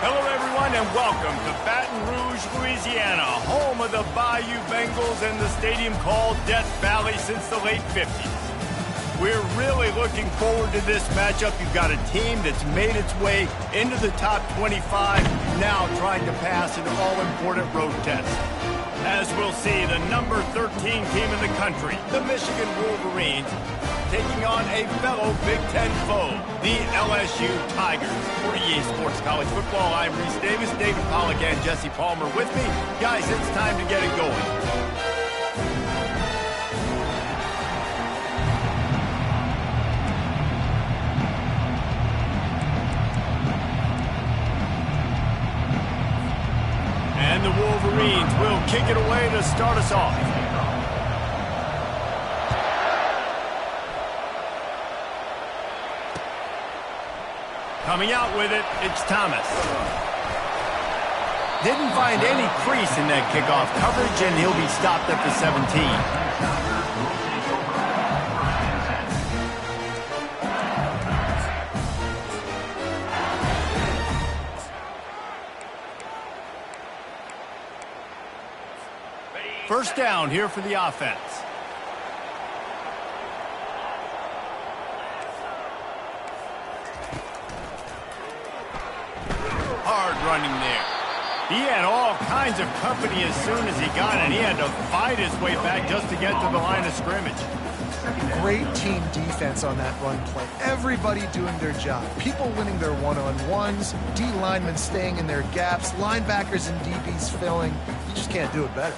Hello, everyone, and welcome to Baton Rouge, Louisiana, home of the Bayou Bengals and the stadium called Death Valley since the late 50s. We're really looking forward to this matchup. You've got a team that's made its way into the top 25, now trying to pass an all-important road test. As we'll see, the number 13 team in the country, the Michigan Wolverines, taking on a fellow Big Ten foe, the LSU Tigers. For EA Sports College Football, I'm Reese Davis, David Pollack, and Jesse Palmer with me. Guys, it's time to get it going. And the Wolverines will kick it away to start us off. Coming out with it, it's Thomas. Didn't find any crease in that kickoff coverage, and he'll be stopped at the 17. First down here for the offense. Hard running there. He had all kinds of company as soon as he got it. He had to fight his way back just to get to the line of scrimmage. Great team defense on that run play. Everybody doing their job. People winning their one-on-ones, D linemen staying in their gaps, linebackers and DBs filling. You just can't do it better.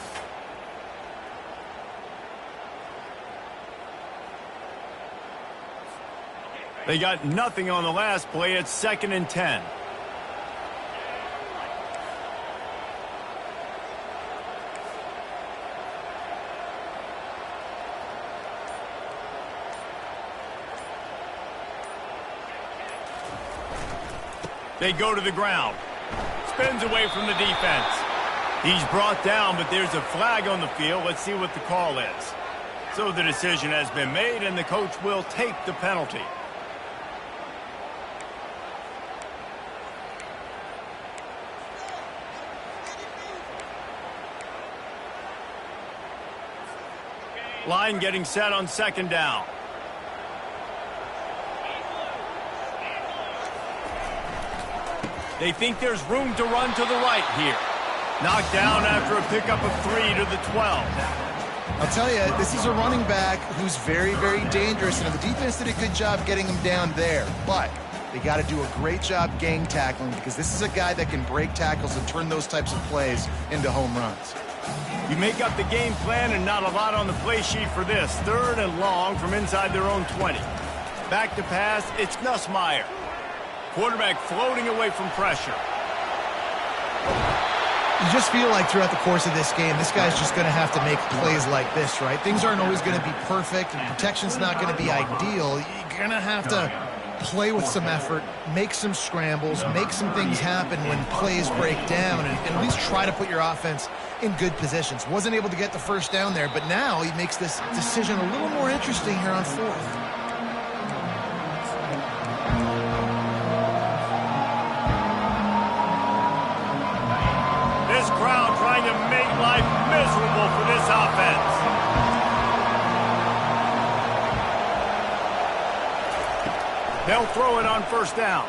They got nothing on the last play. It's 2nd and 10. They go to the ground. Spins away from the defense. He's brought down, but there's a flag on the field. Let's see what the call is. So the decision has been made, and the coach will take the penalty. Line getting set on 2nd down. They think there's room to run to the right here. Knocked down after a pickup of 3 to the 12. I'll tell you, this is a running back who's very, very dangerous, and the defense did a good job getting him down there. But they got to do a great job gang tackling, because this is a guy that can break tackles and turn those types of plays into home runs. You make up the game plan, and not a lot on the play sheet for this. 3rd and long from inside their own 20. Back to pass, it's Nussmeier. Quarterback floating away from pressure. You just feel like throughout the course of this game, this guy's just going to have to make plays like this, right? Things aren't always going to be perfect, and protection's not going to be ideal. You're going to have to play with some effort, make some scrambles, make some things happen when plays break down, and at least try to put your offense in good positions. Wasn't able to get the first down there, but now he makes this decision a little more interesting here on 4th. This crowd trying to make life miserable for this offense. They'll throw it on 1st down.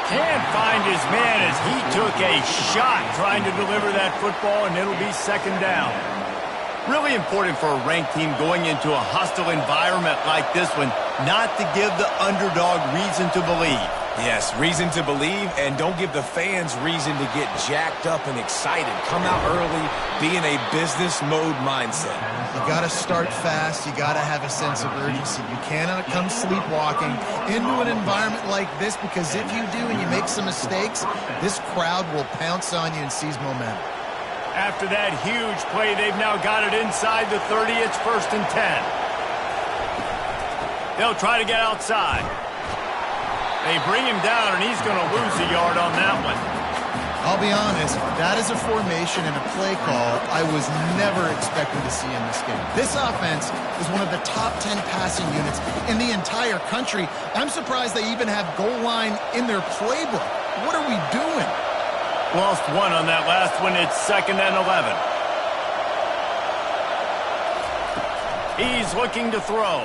Can't find his man as he took a shot trying to deliver that football, and it'll be 2nd down. Really important for a ranked team going into a hostile environment like this one, not to give the underdog reason to believe. Yes, reason to believe, and don't give the fans reason to get jacked up and excited. Come out early, be in a business mode mindset. You got to start fast. You got to have a sense of urgency. You cannot come sleepwalking into an environment like this, because if you do and you make some mistakes, this crowd will pounce on you and seize momentum. After that huge play, they've now got it inside the 30. It's 1st and 10. They'll try to get outside. They bring him down, and he's going to lose a yard on that one. I'll be honest, that is a formation and a play call I was never expecting to see in this game. This offense is one of the top 10 passing units in the entire country. I'm surprised they even have goal line in their playbook. What are we doing? Lost one on that last one. It's 2nd and 11. He's looking to throw.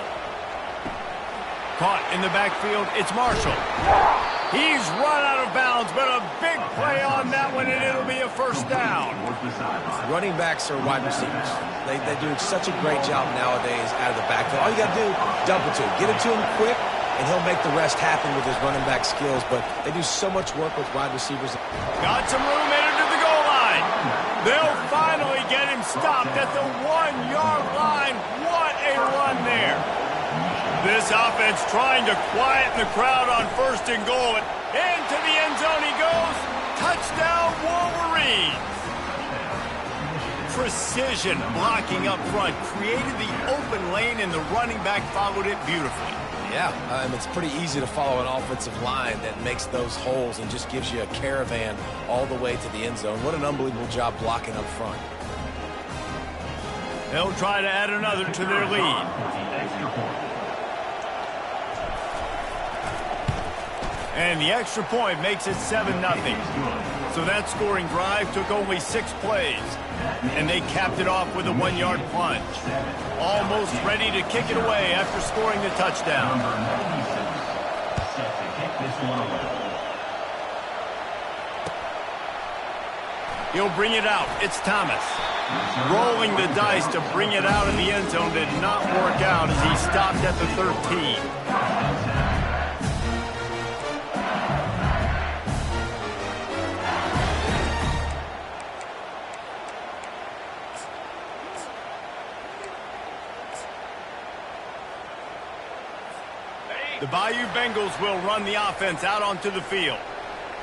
Caught in the backfield. It's Marshall. He's run out of bounds, but a big play on that one, and it'll be a first down. Running backs are wide receivers. They do such a great job nowadays out of the backfield. All you got to do, dump it to him. Get it to him quick, and he'll make the rest happen with his running back skills. But they do so much work with wide receivers. Got some room in it to the goal line. They'll finally get him stopped at the 1-yard line. What a run there. This offense trying to quieten the crowd on 1st and goal. Into the end zone he goes. Touchdown, Wolverines. Precision blocking up front. Created the open lane, and the running back followed it beautifully. Yeah, it's pretty easy to follow an offensive line that makes those holes and just gives you a caravan all the way to the end zone. What an unbelievable job blocking up front. They'll try to add another to their lead. And the extra point makes it 7-0. So that scoring drive took only 6 plays. And they capped it off with a 1-yard plunge. Almost ready to kick it away after scoring the touchdown. He'll bring it out. It's Thomas. Rolling the dice to bring it out of the end zone did not work out as he stopped at the 13. The Bayou Bengals will run the offense out onto the field.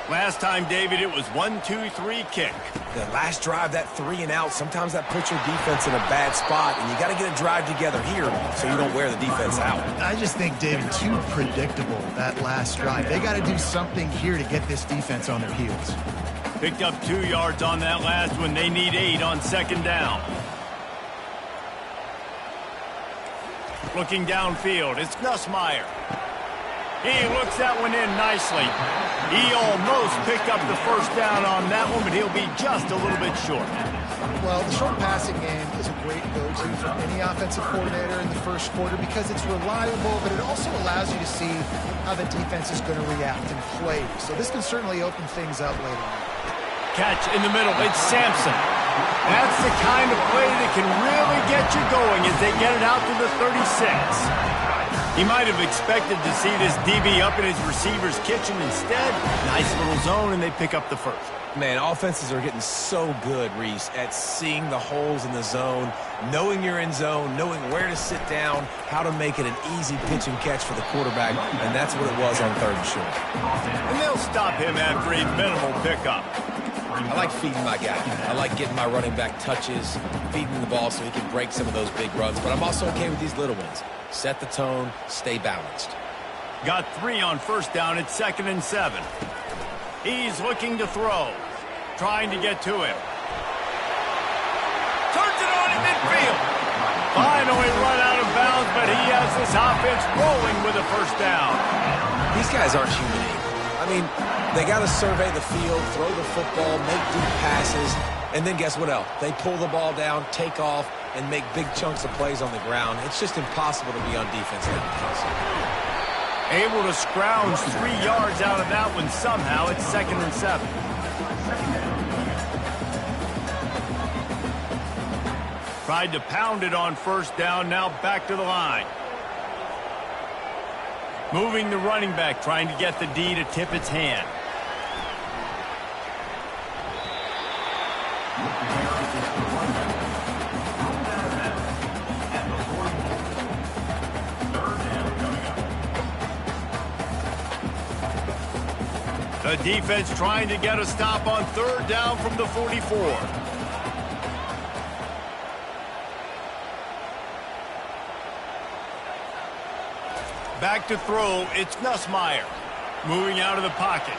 Last time, David, it was 1-2-3 kick. The last drive, that 3 and out, sometimes that puts your defense in a bad spot, and you got to get a drive together here so you don't wear the defense out. I just think, David, too predictable, that last drive. They got to do something here to get this defense on their heels. Picked up 2 yards on that last one. They need 8 on 2nd down. Looking downfield, it's Nussmeier. He looks that one in nicely. He almost picked up the first down on that one, but he'll be just a little bit short. Well, the short passing game is a great go-to for any offensive coordinator in the first quarter because it's reliable, but it also allows you to see how the defense is going to react and play. So this can certainly open things up later on. Catch in the middle, it's Sampson. That's the kind of play that can really get you going as they get it out to the 36. He might have expected to see this DB up in his receiver's kitchen. Instead, nice little zone, and they pick up the first. Man, offenses are getting so good, Reese, at seeing the holes in the zone, knowing you're in zone, knowing where to sit down, how to make it an easy pitch and catch for the quarterback, and that's what it was on 3rd and short. And they'll stop him after a minimal pickup. I like feeding my guy. I like getting my running back touches, feeding the ball so he can break some of those big runs, but I'm also okay with these little ones. Set the tone, stay balanced. Got 3 on 1st down. It's 2nd and 7. He's looking to throw. Trying to get to him. Turns it on in midfield. Finally run out of bounds, but he has this offense rolling with a first down. These guys aren't human. I mean, they got to survey the field, throw the football, make deep passes, and then guess what else? They pull the ball down, take off, and make big chunks of plays on the ground. It's just impossible to be on defense nowadays. Able to scrounge 3 yards out of that one somehow. It's 2nd and 7. Tried to pound it on 1st down, now back to the line. Moving the running back, trying to get the D to tip its hand. The defense trying to get a stop on 3rd down from the 44. Back to throw, it's Nussmeier. Moving out of the pocket.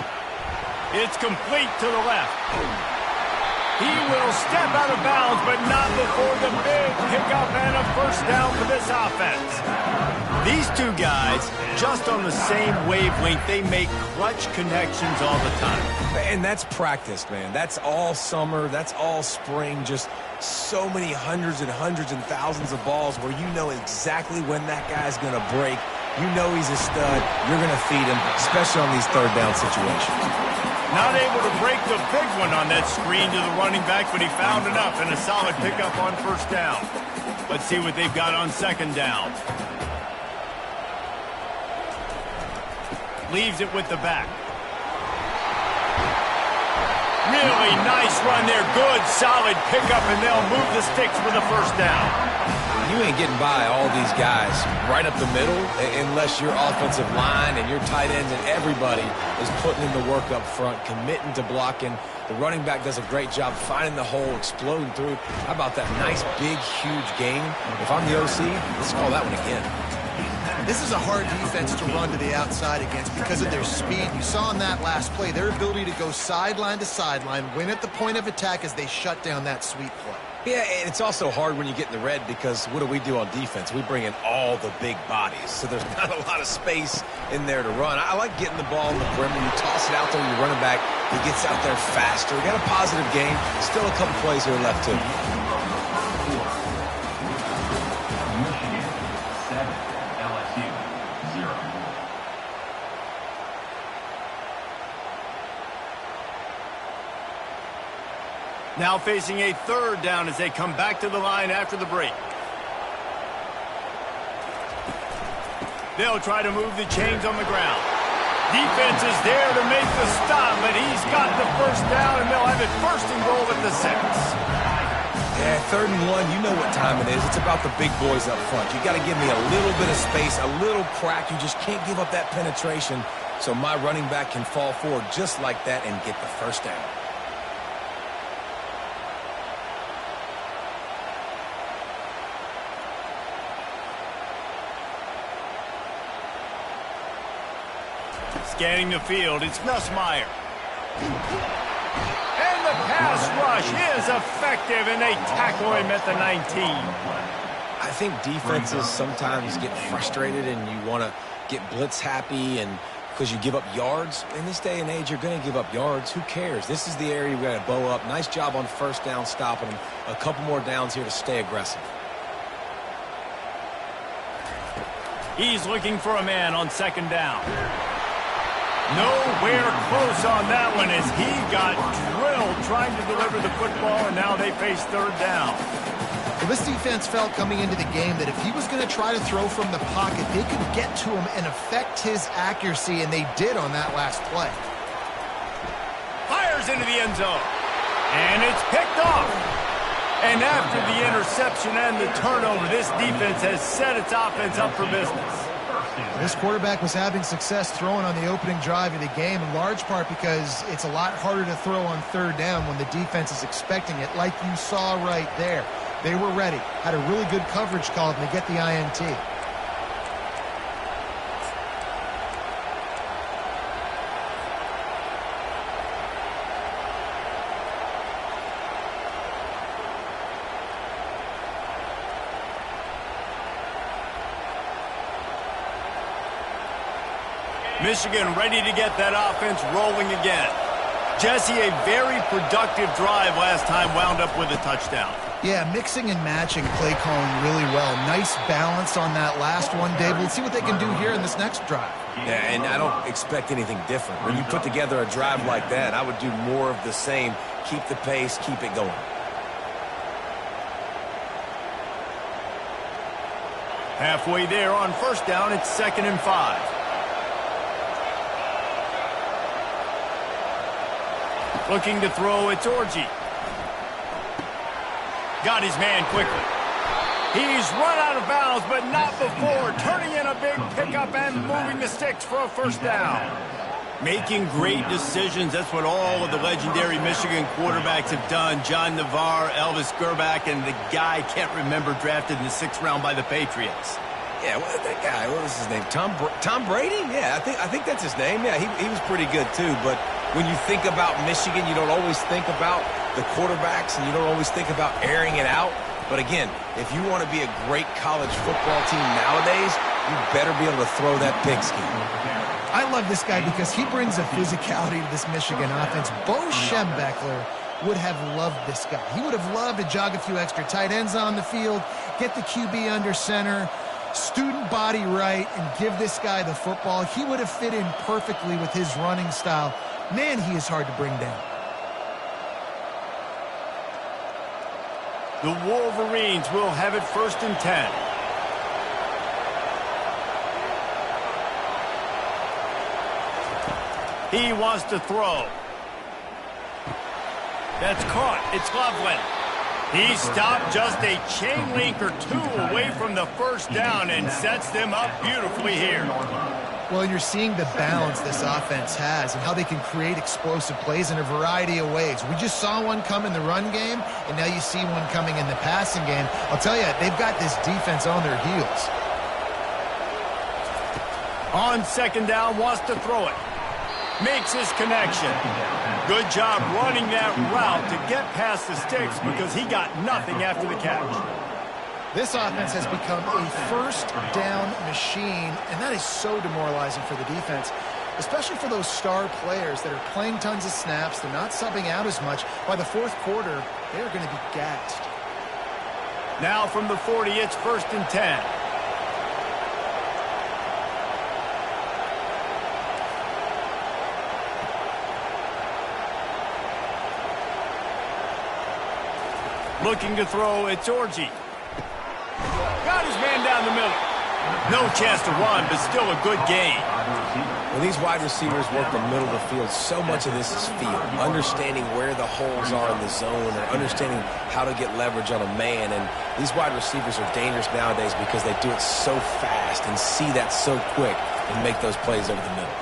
It's complete to the left. He will step out of bounds, but not before the big pickup and a first down for this offense. These two guys, just on the same wavelength, they make clutch connections all the time. And that's practice, man. That's all summer. That's all spring. Just so many hundreds and thousands of balls where you know exactly when that guy's going to break. You know he's a stud. You're going to feed him, especially on these third down situations. Not able to break the big one on that screen to the running back, but he found enough and a solid pickup on first down. Let's see what they've got on second down. Leaves it with the back. Really nice run there. Good, solid pickup, and they'll move the sticks for the first down. You ain't getting by all these guys right up the middle unless your offensive line and your tight ends and everybody is putting in the work up front, committing to blocking. The running back does a great job finding the hole, exploding through. How about that nice, big, huge gain? If I'm the OC, let's call that one again. This is a hard defense to run to the outside against because of their speed. You saw in that last play their ability to go sideline to sideline, win at the point of attack as they shut down that sweep play. Yeah, and it's also hard when you get in the red because what do we do on defense? We bring in all the big bodies, so there's not a lot of space in there to run. I like getting the ball in the perimeter. You toss it out there, you run it back. He gets out there faster. We got a positive game. Still a couple plays here left, too. Now facing a third down as they come back to the line after the break. They'll try to move the chains on the ground. Defense is there to make the stop, but he's got the first down, and they'll have it first and goal at the 6. Yeah, 3rd and 1, you know what time it is. It's about the big boys up front. You got to give me a little bit of space, a little crack. You just can't give up that penetration so my running back can fall forward just like that and get the first down. Scanning the field, it's Nussmeier. And the pass rush is effective, and they tackle him at the 19. I think defenses sometimes get frustrated and you want to get blitz happy and because you give up yards. In this day and age, you're going to give up yards. Who cares? This is the area we got to bow up. Nice job on first down stopping them. A couple more downs here to stay aggressive. He's looking for a man on second down. Nowhere close on that one as he got drilled trying to deliver the football, and now they face third down. Well, this defense felt coming into the game that if he was going to try to throw from the pocket, they could get to him and affect his accuracy, and they did on that last play. Fires into the end zone, and it's picked off. And after the interception and the turnover, this defense has set its offense up for business. This quarterback was having success throwing on the opening drive of the game, in large part because it's a lot harder to throw on third down when the defense is expecting it, like you saw right there. They were ready, had a really good coverage call, and they get the INT. Michigan ready to get that offense rolling again. Jesse, a very productive drive last time, wound up with a touchdown. Yeah, mixing and matching play calling really well. Nice balance on that last one, Dave. We'll see what they can do here in this next drive. Yeah, and I don't expect anything different. When you put together a drive like that, I would do more of the same. Keep the pace, keep it going. Halfway there on first down, it's 2nd and 5. Looking to throw, it's Orji. Got his man quickly. He's run out of bounds, but not before. Turning in a big pickup and moving the sticks for a first down. Making great decisions. That's what all of the legendary Michigan quarterbacks have done. John Navarre, Elvis Gerbach, and the guy, can't remember, drafted in the 6th round by the Patriots. Yeah, that guy, what was his name? Tom Brady? Yeah, I think that's his name. Yeah, he was pretty good too. But when you think about Michigan, you don't always think about the quarterbacks, and you don't always think about airing it out. But again, if you want to be a great college football team nowadays, you better be able to throw that pigskin. I love this guy because he brings a physicality to this Michigan offense. Bo Schembechler would have loved this guy. He would have loved to jog a few extra tight ends on the field, get the QB under center, student body right, and give this guy the football. He would have fit in perfectly with his running style. Man, he is hard to bring down. The Wolverines will have it 1st and 10. He wants to throw. That's caught. It's Loveland. He stopped just a chain link or two away from the first down and sets them up beautifully here. Well, you're seeing the balance this offense has and how they can create explosive plays in a variety of ways. We just saw one come in the run game, and now you see one coming in the passing game. I'll tell you, they've got this defense on their heels. On 2nd down, wants to throw it. Makes his connection. Good job running that route to get past the sticks because he got nothing after the catch. This offense has become a first down machine, and that is so demoralizing for the defense, especially for those star players that are playing tons of snaps. They're not subbing out as much. By the 4th quarter, they're going to be gassed. Now from the 40, it's 1st and 10. Looking to throw, it's Orji. Got his man down the middle. No chance to run, but still a good gain. When these wide receivers work the middle of the field, so much of this is feel. Understanding where the holes are in the zone or understanding how to get leverage on a man. And these wide receivers are dangerous nowadays because they do it so fast and see that so quick and make those plays over the middle.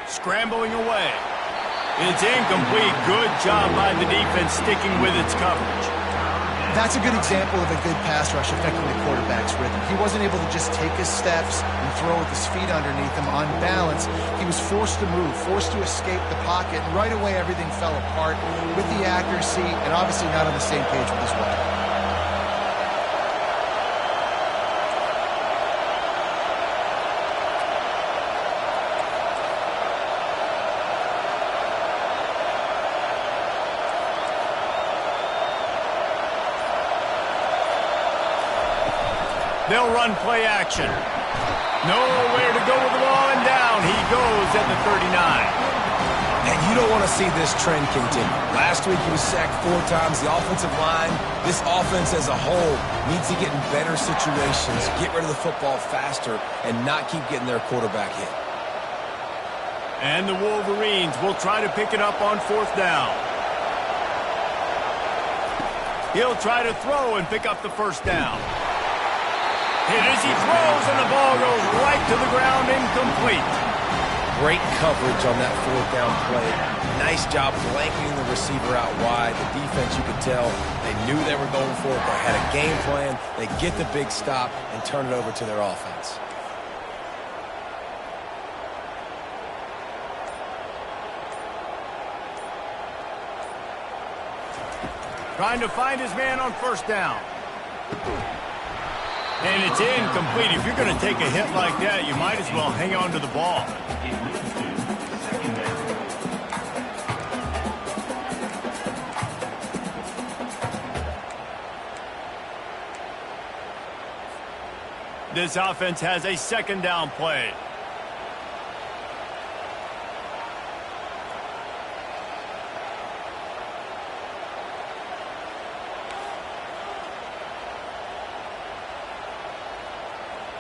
Scrambling away. It's incomplete. Good job by the defense sticking with its coverage. That's a good example of a good pass rush affecting the quarterback's rhythm. He wasn't able to just take his steps and throw with his feet underneath him on balance. He was forced to move, forced to escape the pocket, and right away everything fell apart with the accuracy and obviously not on the same page with his weapon. They'll run play action. Nowhere to go with the ball, and down he goes at the 39. And you don't want to see this trend continue. Last week he was sacked 4 times. The offensive line, this offense as a whole, needs to get in better situations, get rid of the football faster, and not keep getting their quarterback hit. And the Wolverines will try to pick it up on 4th down. He'll try to throw and pick up the first down. Hit as he throws, and the ball goes right to the ground, incomplete. Great coverage on that 4th down play. Nice job blanketing the receiver out wide. The defense, you could tell, they knew they were going for it. They had a game plan. They get the big stop and turn it over to their offense. Trying to find his man on 1st down. And it's incomplete. If you're going to take a hit like that, you might as well hang on to the ball. This offense has a 2nd down play.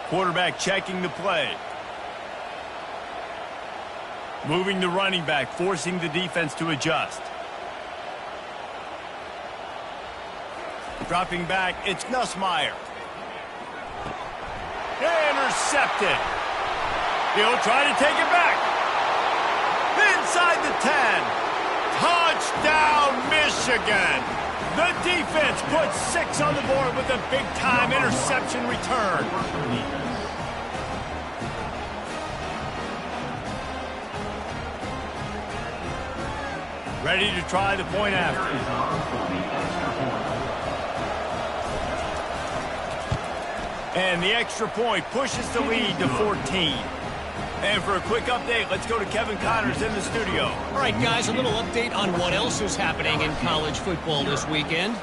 Quarterback checking the play. Moving the running back, forcing the defense to adjust. Dropping back, it's Nussmeier. Intercepted. He'll try to take it back. Inside the 10. Touchdown, Michigan. The defense puts 6 on the board with a big-time interception return. Ready to try the point after. And the extra point pushes the lead to 14. And for a quick update, let's go to Kevin Connors in the studio. All right, guys, a little update on what else is happening in college football this weekend.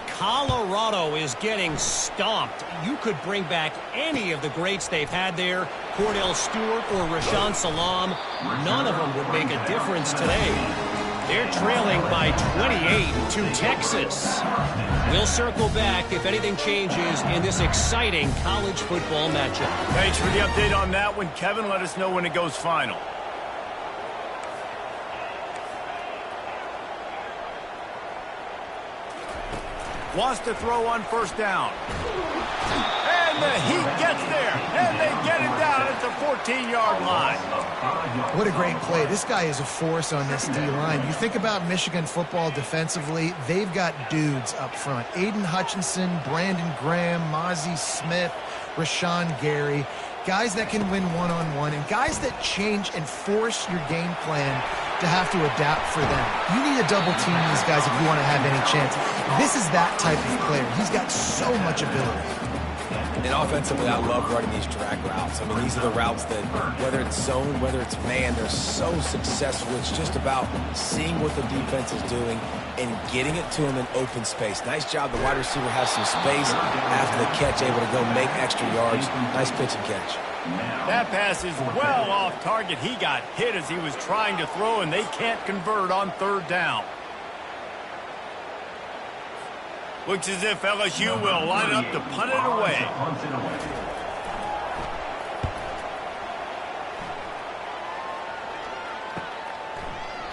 Colorado is getting stomped. You could bring back any of the greats they've had there, Cordell Stewart or Rashaan Salam. None of them would make a difference today. They're trailing by 28 to Texas. We'll circle back if anything changes in this exciting college football matchup. Thanks for the update on that one, Kevin. Let us know when it goes final. Wants to throw on first down. And the Heat gets there. And they get it down at the 14-yard line. What a great play. This guy is a force on this D-line. You think about Michigan football defensively, they've got dudes up front. Aiden Hutchinson, Brandon Graham, Mozzie Smith, Rashawn Gary. Guys that can win one-on-one and guys that change and force your game plan to have to adapt for them. You need to double team these guys if you want to have any chance. This is that type of player. He's got so much ability. And offensively, I love running these drag routes. I mean, these are the routes that, whether it's zone, whether it's man, they're so successful. It's just about seeing what the defense is doing and getting it to him in open space. Nice job. The wide receiver has some space after the catch, able to go make extra yards. Nice pitch and catch. That pass is well off target. He got hit as he was trying to throw, and they can't convert on third down. Looks as if LSU will line up to punt it away.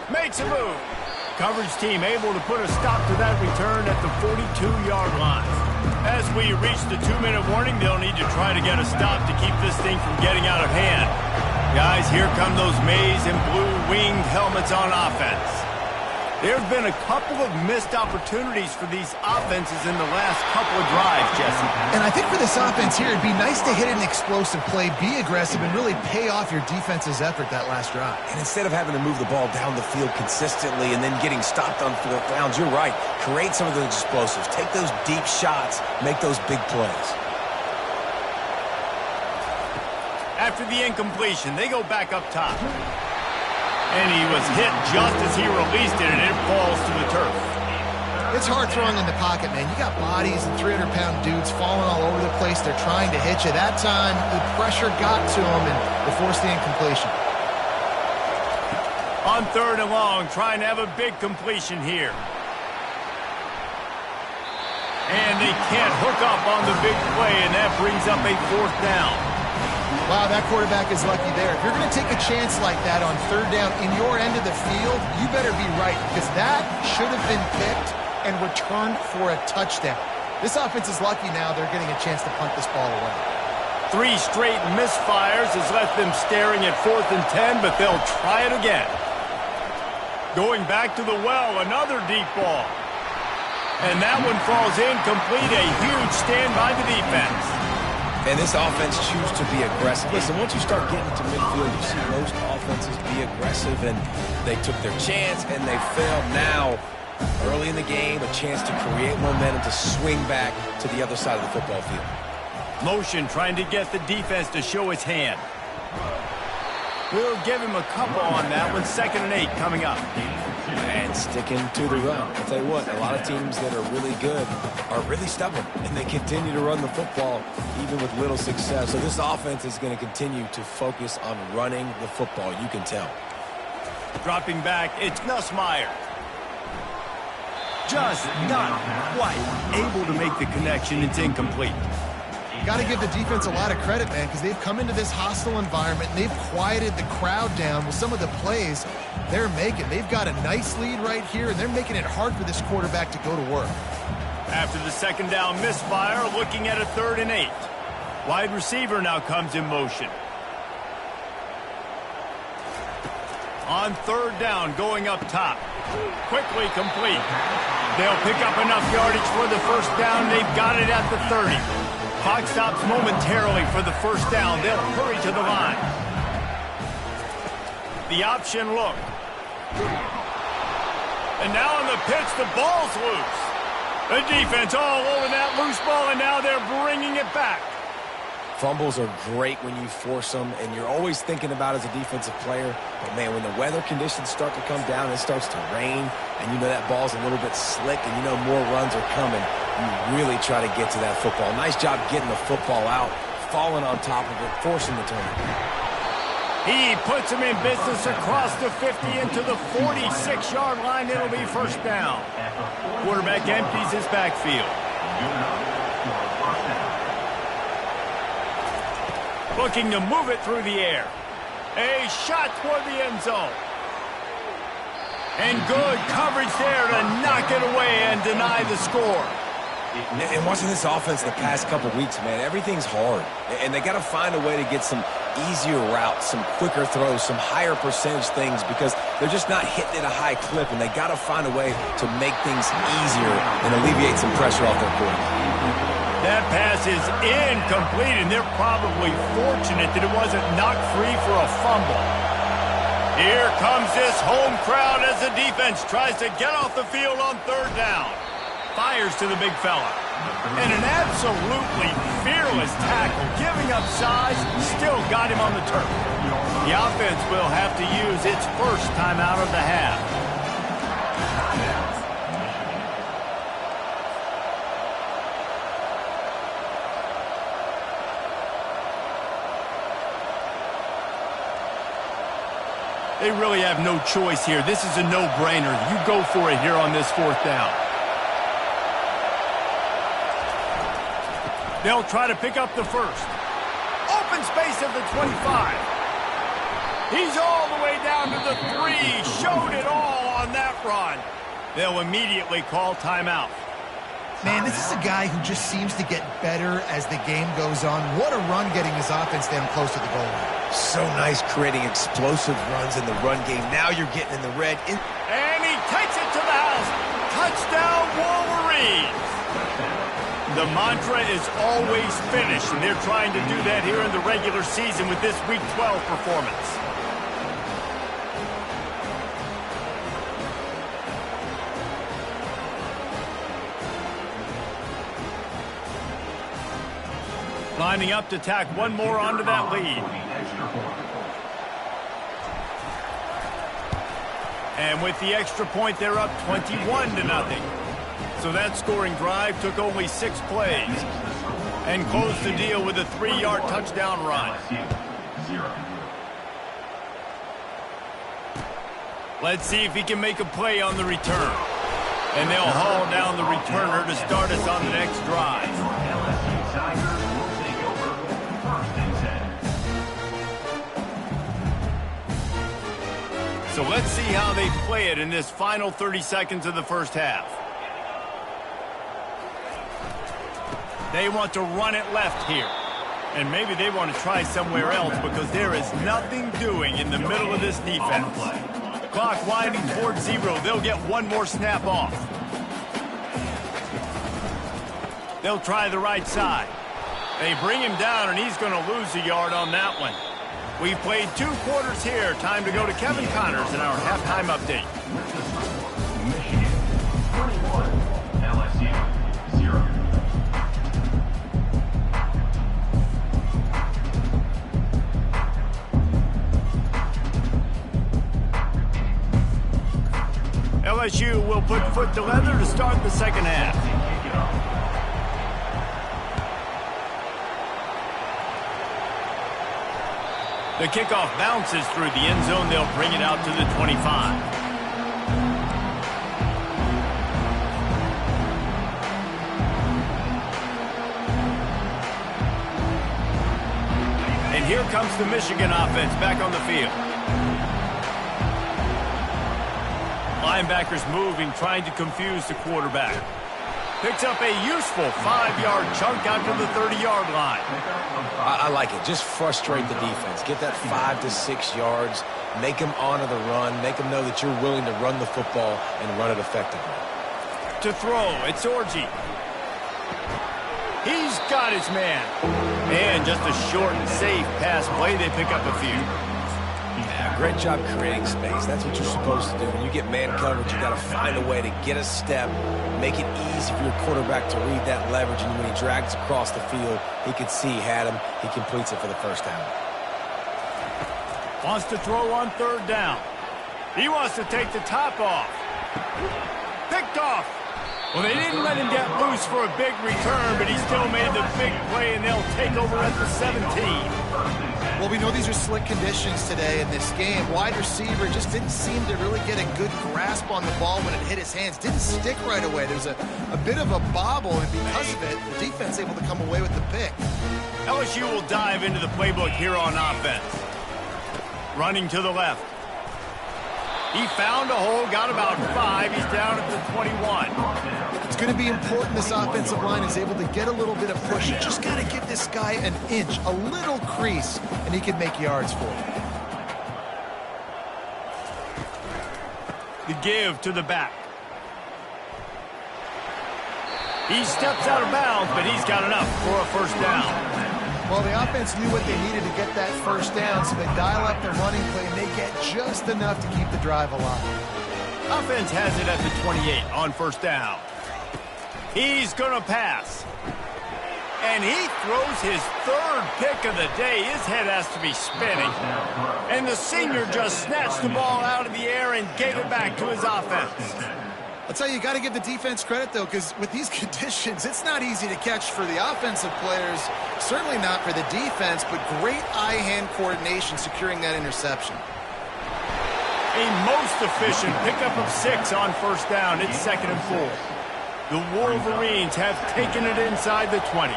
Makes a move. Coverage team able to put a stop to that return at the 42-yard line. As we reach the 2-minute warning, they'll need to try to get a stop to keep this thing from getting out of hand. Guys, here come those maize and blue winged helmets on offense. There have been a couple of missed opportunities for these offenses in the last couple of drives, Jesse. And I think for this offense here, it'd be nice to hit an explosive play, be aggressive, and really pay off your defense's effort that last drive. And instead of having to move the ball down the field consistently and then getting stopped on fourth downs, you're right. Create some of those explosives. Take those deep shots. Make those big plays. After the incompletion, they go back up top. And he was hit just as he released it, and it falls to the turf. It's hard throwing in the pocket, man. You got bodies and 300-pound dudes falling all over the place. They're trying to hit you. That time, the pressure got to him, and they forced the incompletion. On third and long, trying to have a big completion here. And they can't hook up on the big play, and that brings up a fourth down. Wow, that quarterback is lucky there. If you're going to take a chance like that on third down in your end of the field, you better be right, because that should have been picked and returned for a touchdown. This offense is lucky now they're getting a chance to punt this ball away. 3 straight misfires has left them staring at 4th and 10, but they'll try it again. Going back to the well, another deep ball. And that one falls incomplete, a huge stand by the defense. And this offense chooses to be aggressive. Listen, once you start getting to midfield, you see most offenses be aggressive, and they took their chance, and they failed. Now, early in the game, a chance to create momentum to swing back to the other side of the football field. Motion trying to get the defense to show its hand. We'll give him a couple on that one. 2nd and 8 coming up. And sticking to the run. I'll tell you what, a lot of teams that are really good are really stubborn, and they continue to run the football even with little success. So this offense is going to continue to focus on running the football. You can tell. Dropping back, it's Nussmeier. Just not quite able to make the connection. It's incomplete. Got to give the defense a lot of credit, man, because they've come into this hostile environment, and they've quieted the crowd down with some of the plays they're making. They've got a nice lead right here, and they're making it hard for this quarterback to go to work. After the 2nd down misfire, looking at a 3rd and 8. Wide receiver now comes in motion. On 3rd down, going up top. Quickly complete. They'll pick up enough yardage for the 1st down. They've got it at the 30. Clock stops momentarily for the 1st down. They'll hurry to the line. The option look. And now on the pitch, the ball's loose. The defense all over that loose ball, and now they're bringing it back. Fumbles are great when you force them, and you're always thinking about as a defensive player. But, man, when the weather conditions start to come down, it starts to rain, and you know that ball's a little bit slick, and you know more runs are coming, you really try to get to that football. Nice job getting the football out, falling on top of it, forcing the turnover. He puts him in business across the 50 into the 46-yard line. It'll be first down. Quarterback empties his backfield. Looking to move it through the air. A shot toward the end zone. And good coverage there to knock it away and deny the score. And watching this offense the past couple weeks, man, everything's hard. And they got to find a way to get some easier routes, some quicker throws, some higher percentage things because they're just not hitting at a high clip, and they got to find a way to make things easier and alleviate some pressure off their quarterback. That pass is incomplete, and they're probably fortunate that it wasn't knocked free for a fumble. Here comes this home crowd as the defense tries to get off the field on third down. Fires to the big fella. And an absolutely fearless tackle, giving up size, still got him on the turf. The offense will have to use its first timeout of the half. They really have no choice here. This is a no-brainer. You go for it here on this fourth down. They'll try to pick up the first. Open space at the 25. He's all the way down to the 3. Showed it all on that run. They'll immediately call timeout. Man, this is a guy who just seems to get better as the game goes on. What a run getting his offense down close to the goal line. So nice creating explosive runs in the run game. Now you're getting in the red. And he takes it to the house. Touchdown, Wolverines. The mantra is always finish, and they're trying to do that here in the regular season with this Week 12 performance. Lining up to tack one more onto that lead. And with the extra point, they're up 21-0. So that scoring drive took only 6 plays and closed the deal with a 3-yard touchdown run. Let's see if he can make a play on the return. And they'll haul down the returner to start us on the next drive. So let's see how they play it in this final 30 seconds of the first half. They want to run it left here. And maybe they want to try somewhere else because there is nothing doing in the middle of this defense. Clock winding towards 0. They'll get one more snap off. They'll try the right side. They bring him down, and he's going to lose a yard on that one. We've played 2 quarters here. Time to go to Kevin Connors in our halftime update. Michigan, 21, LSU, 0. LSU will put foot to leather to start the second half. The kickoff bounces through the end zone. They'll bring it out to the 25. And here comes the Michigan offense back on the field. Linebackers moving, trying to confuse the quarterback. Picks up a useful 5-yard chunk out to the 30-yard line. I like it. Just frustrate the defense. Get that 5 to 6 yards. Make them honor the run. Make them know that you're willing to run the football and run it effectively. To throw, it's Orji. He's got his man. And just a short and safe pass play. They pick up a few. Great job creating space. That's what you're supposed to do. When you get man coverage, you got to find a way to get a step, make it easy for your quarterback to read that leverage, and when he drags across the field, he can see he had him. He completes it for the first down. Wants to throw on third down. He wants to take the top off. Picked off. Well, they didn't let him get loose for a big return, but he still made the big play, and they'll take over at the 17. Well, we know these are slick conditions today in this game. Wide receiver just didn't seem to really get a good grasp on the ball when it hit his hands. Didn't stick right away. There's a bit of a bobble, and because of it, the defense able to come away with the pick. LSU will dive into the playbook here on offense. Running to the left. He found a hole, got about 5. He's down at the 21. It's going to be important this offensive line is able to get a little bit of push. You just got to give this guy an inch, a little crease, and he can make yards for you. The give to the back. He steps out of bounds, but he's got enough for a first down. Well, the offense knew what they needed to get that first down, so they dial up their running play, and they get just enough to keep the drive alive. Offense has it at the 28 on first down. He's going to pass. And he throws his third pick of the day. His head has to be spinning. And the senior just snatched the ball out of the air and gave it back to his offense. I'll tell you, you got to give the defense credit, though, because with these conditions, it's not easy to catch for the offensive players, certainly not for the defense, but great eye-hand coordination securing that interception. A most efficient pickup of 6 on first down. It's 2nd and 4. The Wolverines have taken it inside the 20.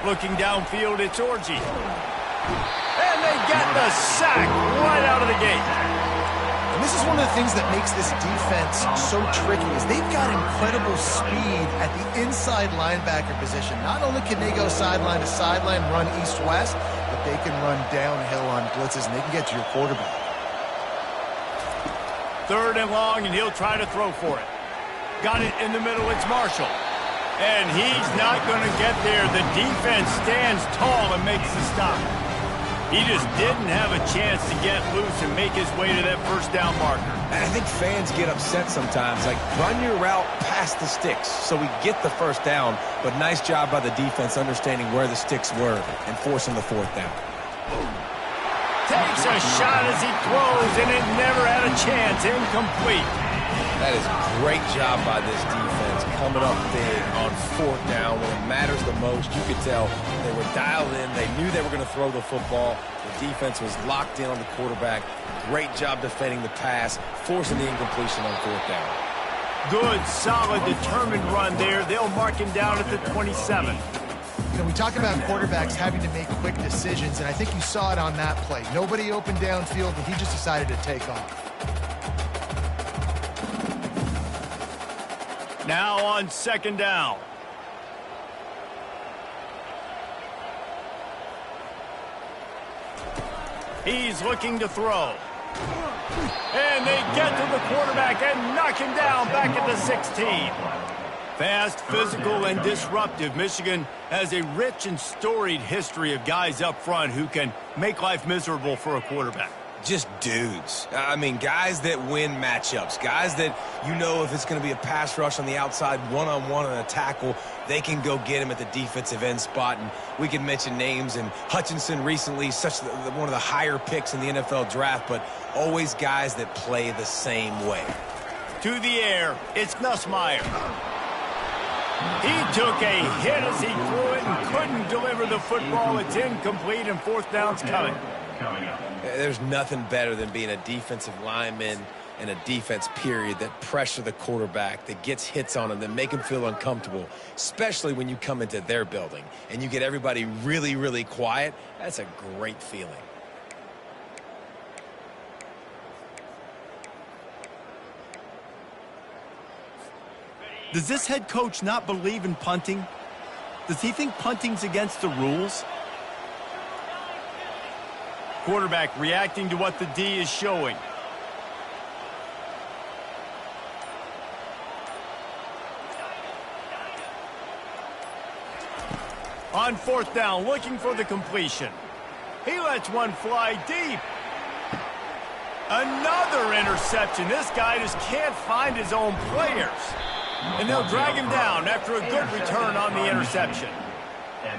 Looking downfield, it's Orji. And they get the sack right out of the gate. And this is one of the things that makes this defense so tricky is they've got incredible speed at the inside linebacker position. Not only can they go sideline to sideline, run east-west, but they can run downhill on blitzes, and they can get to your quarterback. 3rd and long, and he'll try to throw for it. Got it in the middle. It's Marshall. And he's not going to get there. The defense stands tall and makes the stop. He just didn't have a chance to get loose and make his way to that first down marker. And I think fans get upset sometimes. Like, run your route past the sticks so we get the first down. But nice job by the defense understanding where the sticks were and forcing the 4th down. Takes a shot as he throws, and it never had a chance. Incomplete. That is a great job by this defense, coming up big on 4th down when it matters the most. You could tell they were dialed in. They knew they were going to throw the football. The defense was locked in on the quarterback. Great job defending the pass, forcing the incompletion on 4th down. Good, solid, determined run there. They'll mark him down at the 27. You know, we talk about quarterbacks having to make quick decisions, and I think you saw it on that play. Nobody opened downfield, but he just decided to take off. Now on 2nd down. He's looking to throw. And they get to the quarterback and knock him down back at the 16. Fast, physical, and disruptive. Michigan has a rich and storied history of guys up front who can make life miserable for a quarterback. Just dudes. I mean, guys that win matchups. Guys that, you know, if it's going to be a pass rush on the outside, one-on-one on a tackle, they can go get him at the defensive end spot. And we can mention names. And Hutchinson recently, one of the higher picks in the NFL draft, but always guys that play the same way. To the air, it's Nussmeier. He took a hit as he threw it and couldn't deliver the football. It's incomplete, and 4th down's coming. There's nothing better than being a defensive lineman and a defense period that pressure the quarterback, that gets hits on him, that make him feel uncomfortable, especially when you come into their building and you get everybody really, really quiet. That's a great feeling. Does this head coach not believe in punting? Does he think punting's against the rules? Quarterback reacting to what the D is showing. On 4th down, looking for the completion. He lets one fly deep. Another interception. This guy just can't find his own players. And they'll drag him down after a good return on the interception.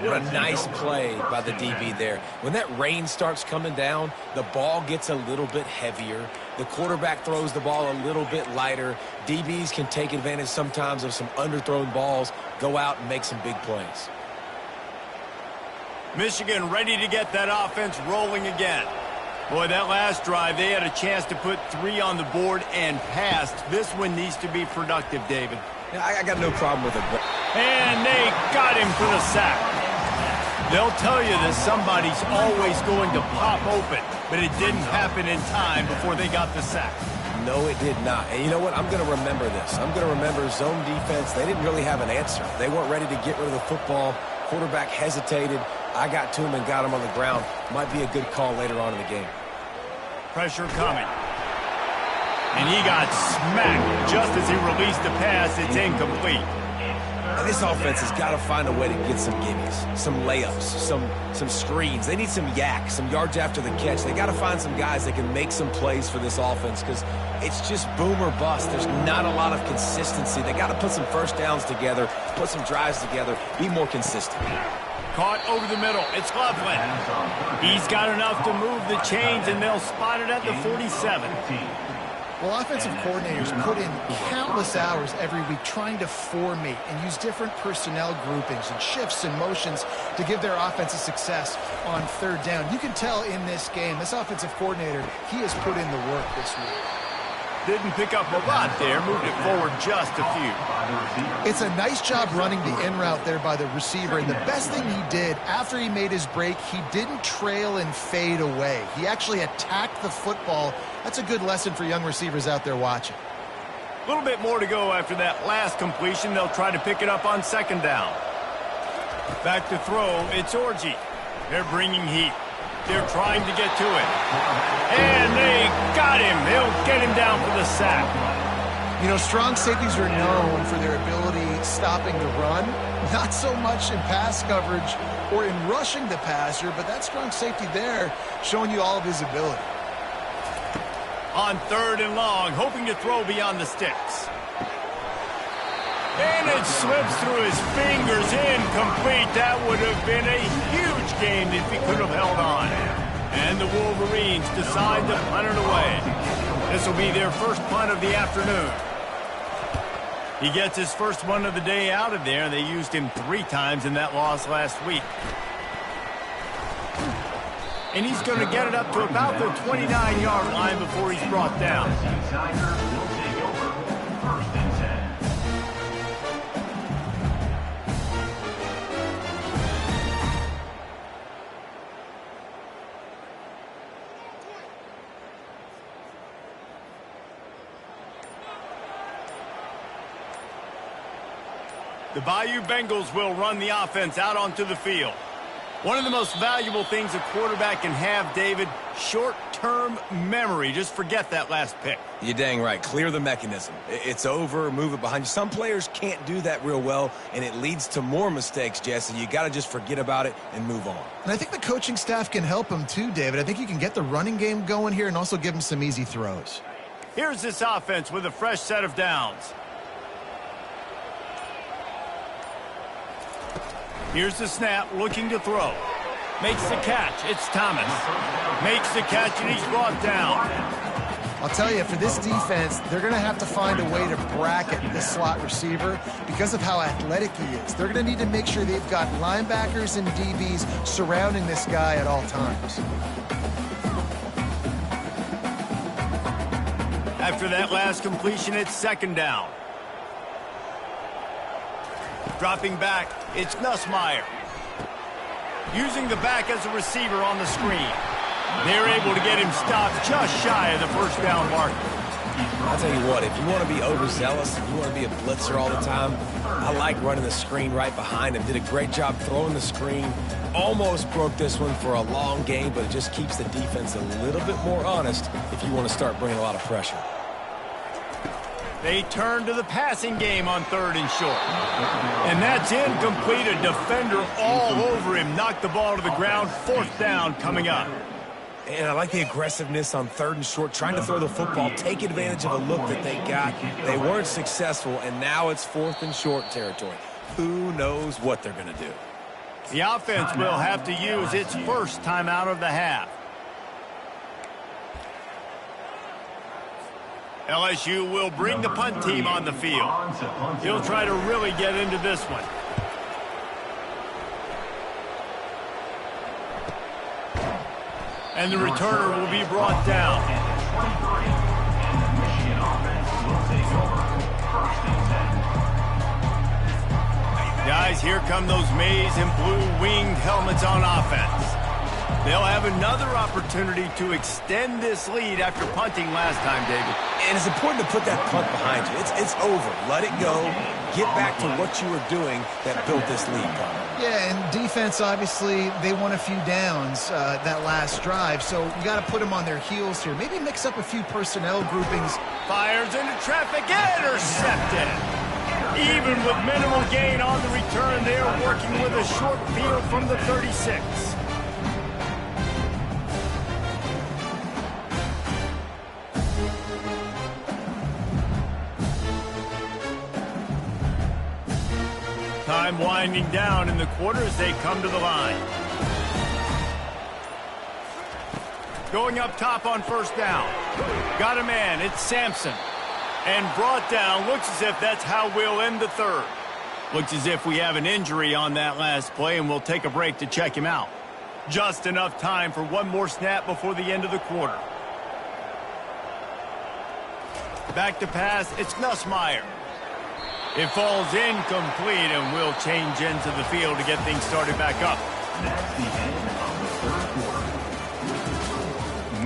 What a nice play by the DB there. When that rain starts coming down, the ball gets a little bit heavier. The quarterback throws the ball a little bit lighter. DBs can take advantage sometimes of some underthrown balls, go out and make some big plays. Michigan ready to get that offense rolling again. Boy, that last drive, they had a chance to put 3 on the board and passed. This one needs to be productive, David. Yeah, I got no problem with it. And they got him for the sack. They'll tell you that somebody's always going to pop open, but it didn't happen in time before they got the sack. No, it did not. And you know what? I'm going to remember this. I'm going to remember zone defense. They didn't really have an answer. They weren't ready to get rid of the football. Quarterback hesitated. I got to him and got him on the ground. Might be a good call later on in the game. Pressure coming. And he got smacked just as he released the pass. It's incomplete. And this offense has got to find a way to get some gimmies, some layups, some screens. They need some yak, some yards after the catch. They got to find some guys that can make some plays for this offense because it's just boom or bust. There's not a lot of consistency. They got to put some first downs together, put some drives together, be more consistent. Caught over the middle. It's Loveland. He's got enough to move the chains, and they'll spot it at the 47. Well, offensive coordinators put in countless hours every week trying to formate and use different personnel groupings and shifts and motions to give their offensive success on third down. You can tell in this game, this offensive coordinator, he has put in the work this week. Didn't pick up a lot there, moved it forward just a few. It's a nice job running the in route there by the receiver, and the best thing he did after he made his break, he didn't trail and fade away. He actually attacked the football. That's a good lesson for young receivers out there watching. A little bit more to go after that last completion. They'll try to pick it up on second down. Back to throw, it's Orji. They're bringing heat. They're trying to get to it. And they got him. They'll get him down for the sack. You know, strong safeties are known for their ability stopping the run. Not so much in pass coverage or in rushing the passer, but that strong safety there showing you all of his ability. On third and long, hoping to throw beyond the sticks. And it slips through his fingers, incomplete. That would have been a huge game if he could have held on. And the Wolverines decide to punt it away. This will be their first punt of the afternoon. He gets his first one of the day out of there. They used him 3 times in that loss last week. And he's going to get it up to about the 29-yard line before he's brought down. The Bayou Bengals will run the offense out onto the field. One of the most valuable things a quarterback can have, David, short-term memory. Just forget that last pick. You're dang right. Clear the mechanism. It's over, move it behind you. Some players can't do that real well, and it leads to more mistakes, Jesse. You got to just forget about it and move on. And I think the coaching staff can help him too, David. I think you can get the running game going here and also give him some easy throws. Here's this offense with a fresh set of downs. Here's the snap, looking to throw. Makes the catch. It's Thomas. Makes the catch, and he's brought down. I'll tell you, for this defense, they're going to have to find a way to bracket this slot receiver because of how athletic he is. They're going to need to make sure they've got linebackers and DBs surrounding this guy at all times. After that last completion, it's second down. Dropping back, it's Nussmeier. Using the back as a receiver on the screen. They're able to get him stopped just shy of the first down marker. I'll tell you what, if you want to be overzealous, if you want to be a blitzer all the time, I like running the screen right behind him. Did a great job throwing the screen. Almost broke this one for a long game, but it just keeps the defense a little bit more honest if you want to start bringing a lot of pressure. They turn to the passing game on 3rd and short. And that's incomplete. A defender all over him. Knocked the ball to the ground. 4th down coming up. And I like the aggressiveness on 3rd and short, trying to throw the football, take advantage of a look that they got. They weren't successful, and now it's 4th and short territory. Who knows what they're going to do? The offense will have to use its first timeout of the half. LSU will bring the punt team on the field. He'll try to really get into this one. And the returner will be brought down. Michigan offense will take over. 1st and 10. Guys, here come those maize and blue winged helmets on offense. They'll have another opportunity to extend this lead after punting last time, David. And it's important to put that punt behind you. It's over. Let it go. Get back to what you were doing that built this lead, Connor. Yeah, and defense, obviously, they won a few downs that last drive, so you got to put them on their heels here. Maybe mix up a few personnel groupings. Fires into traffic, intercepted. Even with minimal gain on the return, they are working with a short field from the 36. Time winding down in the quarter as they come to the line. Going up top on 1st down. Got a man, it's Sampson. And brought down, looks as if that's how we'll end the 3rd. Looks as if we have an injury on that last play, and we'll take a break to check him out. Just enough time for one more snap before the end of the quarter. Back to pass, it's Nussmeier. It falls incomplete, and we'll change ends of the field to get things started back up. That's the end of the 3rd quarter.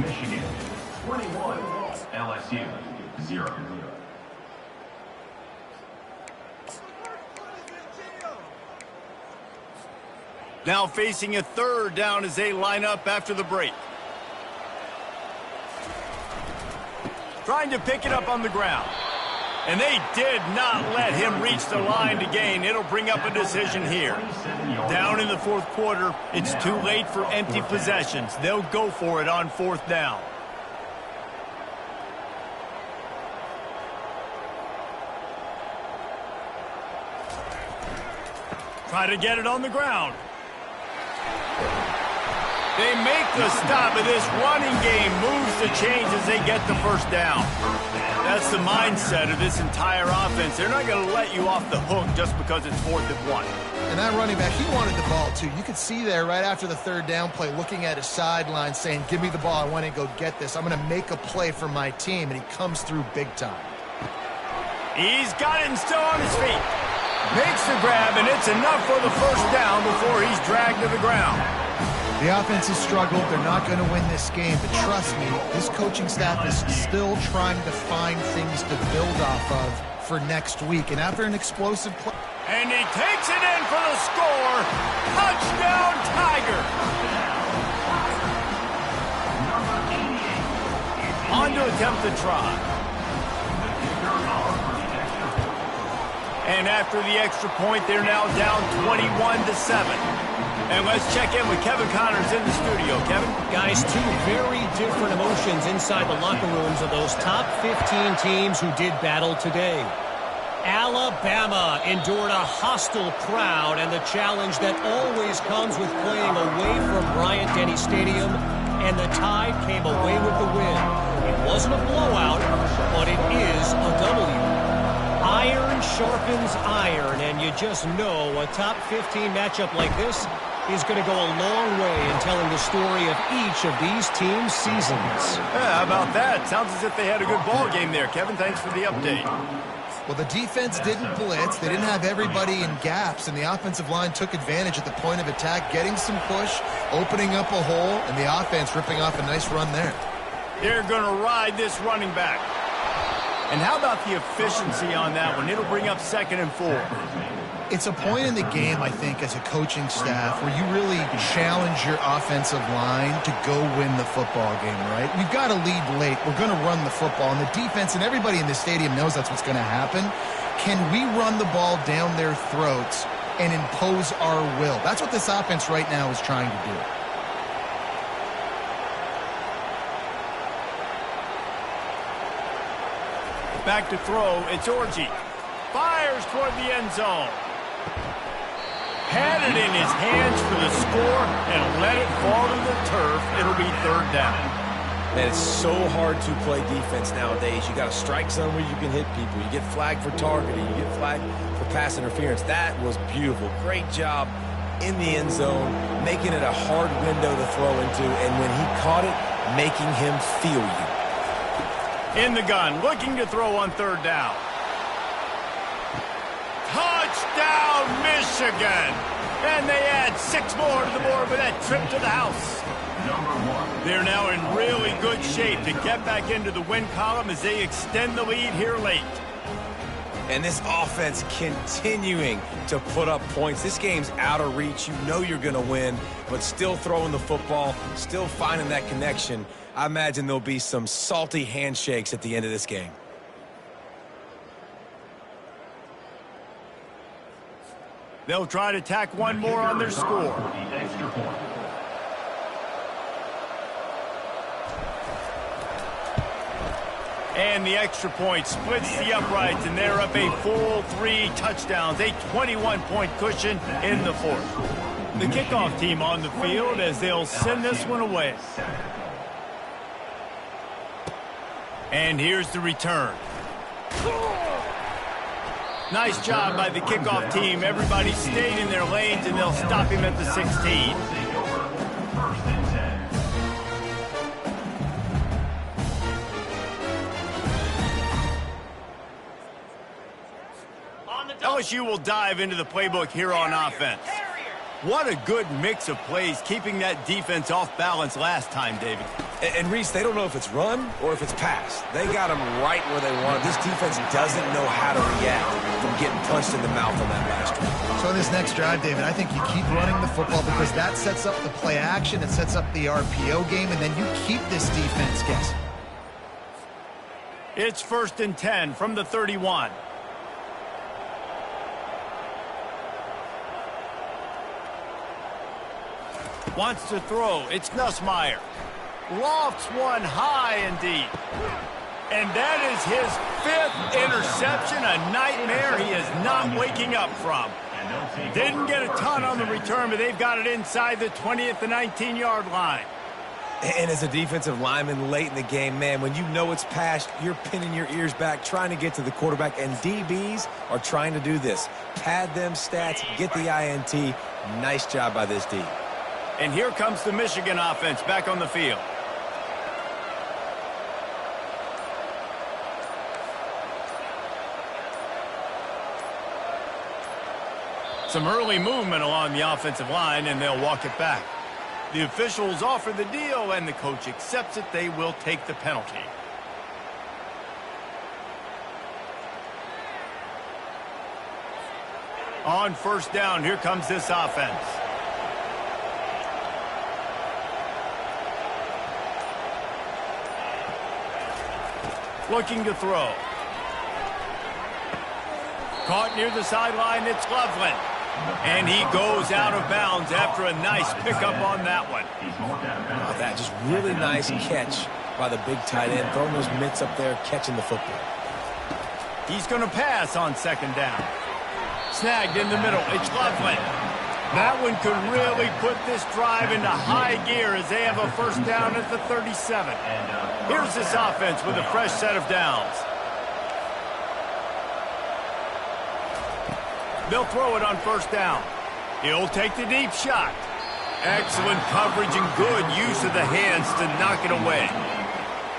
Michigan 21, LSU 0. Now facing a 3rd down as they line up after the break. Trying to pick it up on the ground. And they did not let him reach the line to gain. It'll bring up a decision here. Down in the 4th quarter, it's too late for empty possessions. They'll go for it on 4th down. Try to get it on the ground. They make the stop, and this running game moves the chains as they get the 1st down. That's the mindset of this entire offense. They're not going to let you off the hook just because it's 4th and 1. And that running back, he wanted the ball too. You could see there right after the 3rd down play, looking at his sideline saying, give me the ball, I want to go get this. I'm going to make a play for my team, and he comes through big time. He's got it and still on his feet. Makes the grab, and it's enough for the 1st down before he's dragged to the ground. The offense has struggled. They're not going to win this game, but trust me, this coaching staff is still trying to find things to build off of for next week. And after an explosive play... And he takes it in for the score. Touchdown, Tiger. On to attempt the try. And after the extra point, they're now down 21-7. And let's check in with Kevin Connors in the studio. Kevin? Guys, 2 very different emotions inside the locker rooms of those top 15 teams who did battle today. Alabama endured a hostile crowd and the challenge that always comes with playing away from Bryant-Denny Stadium, and the Tide came away with the win. It wasn't a blowout, but it is a W. Iron sharpens iron, and you just know a top 15 matchup like this is going to go a long way in telling the story of each of these teams' seasons. Yeah, how about that? Sounds as if they had a good ball game there. Kevin, thanks for the update. Well, the defense didn't blitz. They didn't have everybody in gaps, and the offensive line took advantage at the point of attack, getting some push, opening up a hole, and the offense ripping off a nice run there. They're going to ride this running back. And how about the efficiency on that one? It'll bring up 2nd and 4. It's a point in the game, I think, as a coaching staff where you really challenge your offensive line to go win the football game, right? We've got to lead late. We're going to run the football. And the defense and everybody in the stadium knows that's what's going to happen. Can we run the ball down their throats and impose our will? That's what this offense right now is trying to do. Back to throw, it's Orji. Fires toward the end zone. Had it in his hands for the score and let it fall to the turf. It'll be third down. And it's so hard to play defense nowadays. You got a strike zone where you can hit people. You get flagged for targeting. You get flagged for pass interference. That was beautiful. Great job in the end zone, making it a hard window to throw into. And when he caught it, making him feel you. In the gun, looking to throw on third down. Touchdown, Michigan! And they add 6 more to the board with that trip to the house. They're now in really good shape to get back into the win column as they extend the lead here late. And this offense continuing to put up points. This game's out of reach. You know you're going to win, but still throwing the football, still finding that connection. I imagine there'll be some salty handshakes at the end of this game. They'll try to tack one more on their score. And the extra point splits the uprights, and they're up a full 3 touchdowns, a 21-point cushion in the fourth. The kickoff team on the field as they'll send this one away. And here's the return. Nice job by the kickoff team. Everybody stayed in their lanes, and they'll stop him at the 16. LSU will dive into the playbook here on offense. What a good mix of plays, keeping that defense off balance last time, David. And Reese, they don't know if it's run or if it's pass. They got them right where they want it. This defense doesn't know how to react from getting punched in the mouth on that last drive. So in this next drive, David, I think you keep running the football because that sets up the play action, it sets up the RPO game, and then you keep this defense guessing. It's 1st and 10 from the 31. Wants to throw. It's Nussmeier. Lofts one high indeed. And that is his 5th interception, a nightmare he is not waking up from. Didn't get a ton on the return, but they've got it inside the 20 at the 19-yard line. And as a defensive lineman late in the game, man, when you know it's passed, you're pinning your ears back, trying to get to the quarterback, and DBs are trying to do this. Pad them stats, get the INT. Nice job by this D. And here comes the Michigan offense back on the field. Some early movement along the offensive line, and they'll walk it back. The officials offer the deal, and the coach accepts it. They will take the penalty. On 1st down, here comes this offense. Looking to throw. Caught near the sideline, it's Loveland. And he goes out of bounds after a nice pickup on that one. Oh, that just really nice catch by the big tight end. Throwing those mitts up there, catching the football. He's going to pass on 2nd down. Snagged in the middle, it's Loveland. That one could really put this drive into high gear as they have a 1st down at the 37. Here's this offense with a fresh set of downs. They'll throw it on 1st down. He'll take the deep shot. Excellent coverage and good use of the hands to knock it away.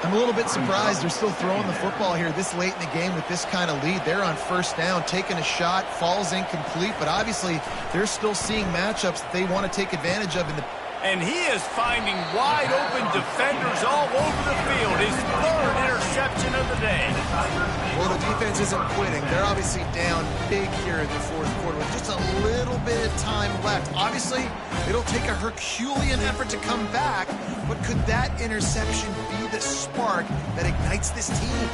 I'm a little bit surprised they're still throwing the football here this late in the game with this kind of lead. They're on 1st down, taking a shot, falls incomplete, but obviously they're still seeing matchups that they want to take advantage of in the And he is finding wide-open defenders all over the field. His third interception of the day. Well, the defense isn't quitting. They're obviously down big here in the fourth quarter with just a little bit of time left. Obviously, it'll take a Herculean effort to come back, but could that interception be the spark that ignites this team?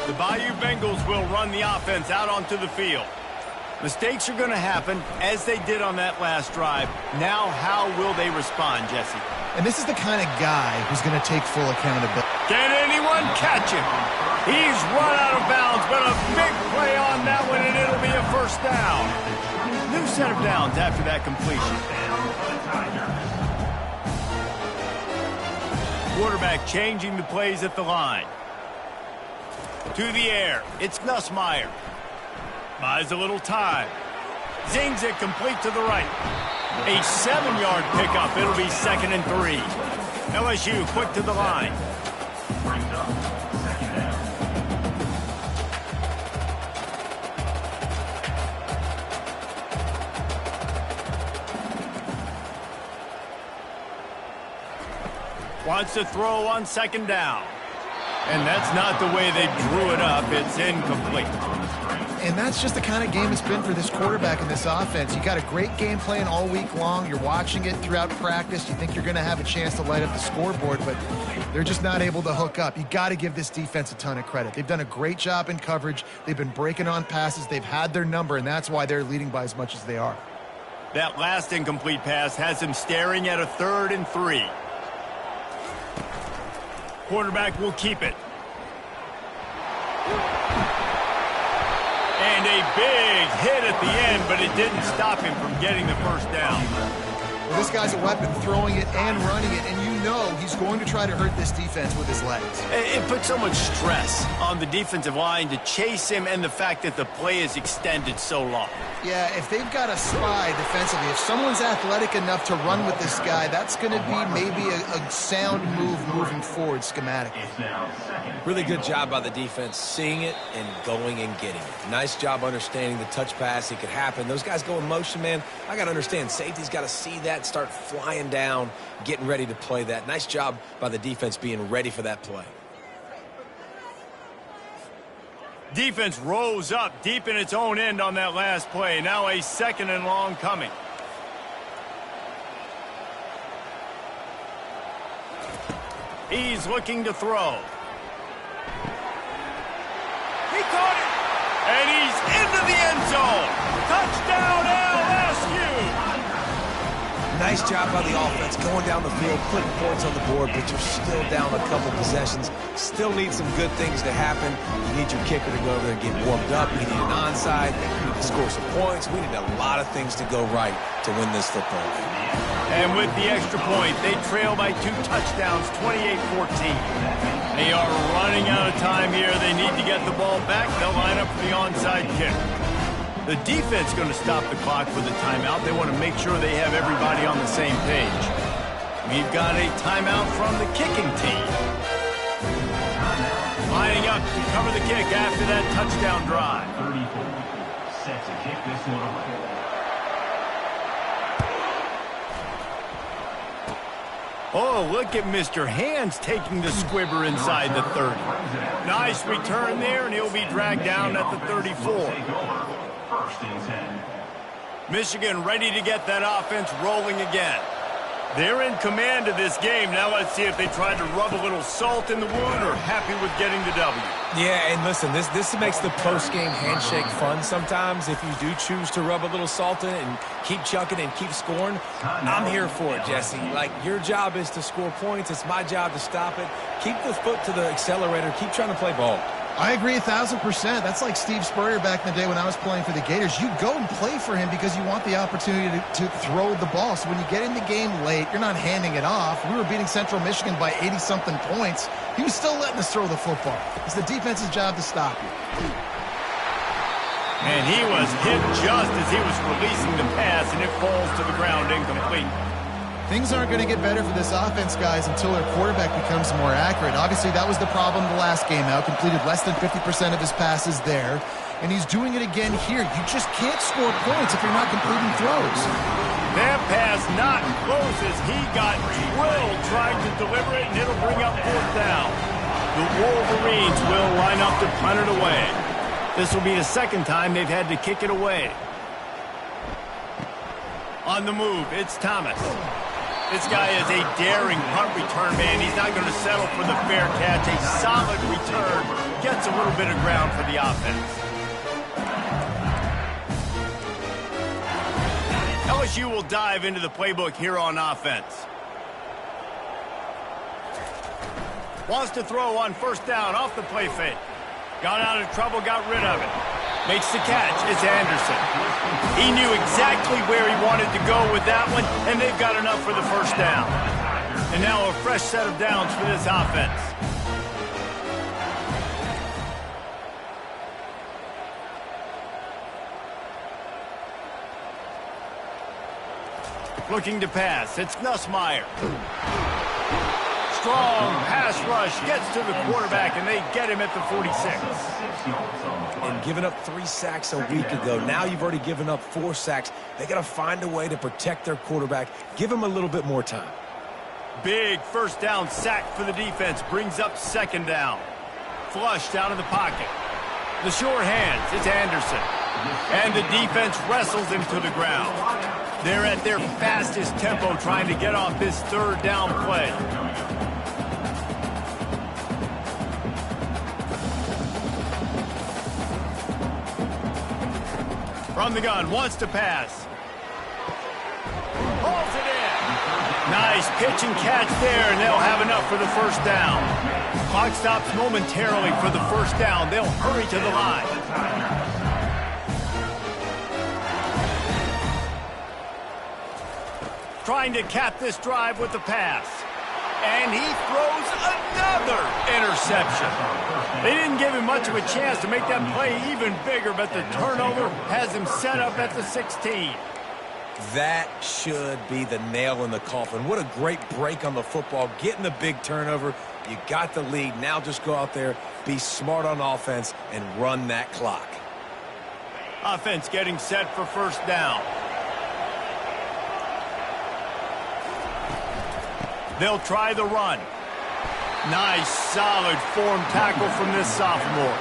The Bayou Bengals will run the offense out onto the field. Mistakes are going to happen, as they did on that last drive. Now, how will they respond, Jesse? And this is the kind of guy who's going to take full accountability. Can anyone catch him? He's run out of bounds, but a big play on that one, and it'll be a first down. New set of downs after that completion. Quarterback changing the plays at the line. To the air, it's Nussmeier. Buys a little time. Zings it complete to the right. A 7-yard pickup. It'll be 2nd and 3. LSU quick to the line. Wants to throw on 2nd down. And that's not the way they drew it up. It's incomplete. And that's just the kind of game it's been for this quarterback in this offense. You got a great game plan all week long. You're watching it throughout practice. You think you're going to have a chance to light up the scoreboard, but they're just not able to hook up. You got to give this defense a ton of credit. They've done a great job in coverage. They've been breaking on passes. They've had their number, and that's why they're leading by as much as they are. That last incomplete pass has him staring at a 3rd and 3. Quarterback will keep it. And a big hit at the end, but it didn't stop him from getting the first down. Well, this guy's a weapon, throwing it and running it, and you know he's going to try to hurt this defense with his legs. It puts so much stress on the defensive line to chase him, and the fact that the play is extended so long. Yeah, if they've got a spy defensively, if someone's athletic enough to run with this guy, that's going to be maybe a sound move moving forward schematically. Really good job by the defense seeing it and going and getting it. Nice job understanding the touch pass. It could happen. Those guys go in motion, man. I got to understand. Safety's got to see that, start flying down, getting ready to play that. Nice job by the defense being ready for that play. Defense rose up deep in its own end on that last play. Now a 2nd and long coming. He's looking to throw. He caught it. And he's into the end zone. Touchdown LSU. Nice job by the offense going down the field, putting points on the board, but you're still down a couple possessions. Still need some good things to happen. You need your kicker to go over there and get warmed up. You need an onside. You need to score some points. We need a lot of things to go right to win this football game. And with the extra point, they trail by 2 touchdowns, 28-14. They are running out of time here. They need to get the ball back. They'll line up for the onside kick. The defense is going to stop the clock for the timeout. They want to make sure they have everybody on the same page. We've got a timeout from the kicking team. Lining up to cover the kick after that touchdown drive. 34. Set to kick this one away. Oh, look at Mr. Hands taking the squibber inside the 30. Nice return there, and he'll be dragged down at the 34. 1st and 10. Michigan ready to get that offense rolling again. They're in command of this game. Now let's see if they try to rub a little salt in the wound or happy with getting the W. Yeah, and listen, this makes the post-game handshake fun sometimes if you do choose to rub a little salt in it and keep chucking and keep scoring. I'm here for it, Jesse. Like, your job is to score points. It's my job to stop it. Keep the foot to the accelerator. Keep trying to play ball. I agree 1,000%. That's like Steve Spurrier back in the day when I was playing for the Gators. You go and play for him because you want the opportunity to throw the ball. So when you get in the game late, you're not handing it off. We were beating Central Michigan by 80-something points. He was still letting us throw the football. It's the defense's job to stop you. And he was hit just as he was releasing the pass, and it falls to the ground incomplete. Things aren't going to get better for this offense, guys, until their quarterback becomes more accurate. Obviously, that was the problem the last game out. Completed less than 50% of his passes there. And he's doing it again here. You just can't score points if you're not completing throws. That pass not close as he got drilled trying to deliver it, and it'll bring up 4th down. The Wolverines will line up to punt it away. This will be the 2nd time they've had to kick it away. On the move, it's Thomas. This guy is a daring punt return man. He's not going to settle for the fair catch. A solid return. Gets a little bit of ground for the offense. LSU will dive into the playbook here on offense. Wants to throw on 1st down off the play fake. Got out of trouble, got rid of it. Makes the catch. It's Anderson. He knew exactly where he wanted to go with that one, and they've got enough for the 1st down. And now a fresh set of downs for this offense. Looking to pass. It's Nussmeier. Strong pass rush gets to the quarterback, and they get him at the 46. And giving up 3 sacks a week ago, now you've already given up 4 sacks. They got to find a way to protect their quarterback. Give him a little bit more time. Big 1st down sack for the defense. Brings up 2nd down. Flushed out of the pocket. The sure hands. It's Anderson. And the defense wrestles him to the ground. They're at their fastest tempo trying to get off this 3rd down play. From the gun, wants to pass. Pulls it in. Nice pitch and catch there, and they'll have enough for the 1st down. Clock stops momentarily for the 1st down. They'll hurry to the line. Trying to cap this drive with the pass. And he throws another interception. They didn't give him much of a chance to make that play even bigger, but the turnover has him set up at the 16. That should be the nail in the coffin. What a great break on the football. Getting the big turnover. You got the lead. Now just go out there, be smart on offense, and run that clock. Offense getting set for 1st down. They'll try the run. Nice, solid form tackle from this sophomore.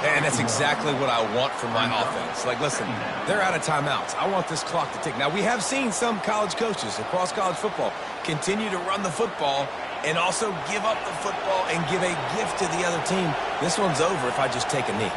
And that's exactly what I want from my offense. Like, listen, they're out of timeouts. I want this clock to tick. Now, we have seen some college coaches across college football continue to run the football and also give up the football and give a gift to the other team. This one's over if I just take a knee.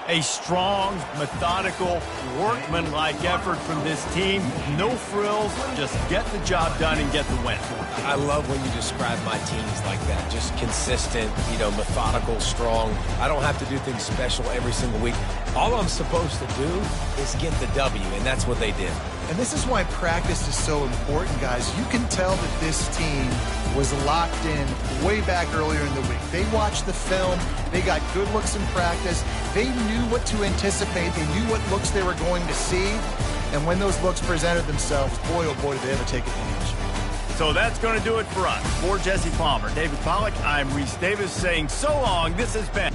A strong, methodical, workman-like effort from this team. No frills, just get the job done and get the win. I love when you describe my teams like that. Just consistent, methodical, strong. I don't have to do things special every single week. All I'm supposed to do is get the W, and that's what they did. And this is why practice is so important, guys. You can tell that this team was locked in way back earlier in the week. They watched the film. They got good looks in practice. They knew what to anticipate. They knew what looks they were going to see. And when those looks presented themselves, boy, oh boy, did they ever take advantage. So that's going to do it for us. For Jesse Palmer, David Pollack, I'm Reese Davis saying so long. This has been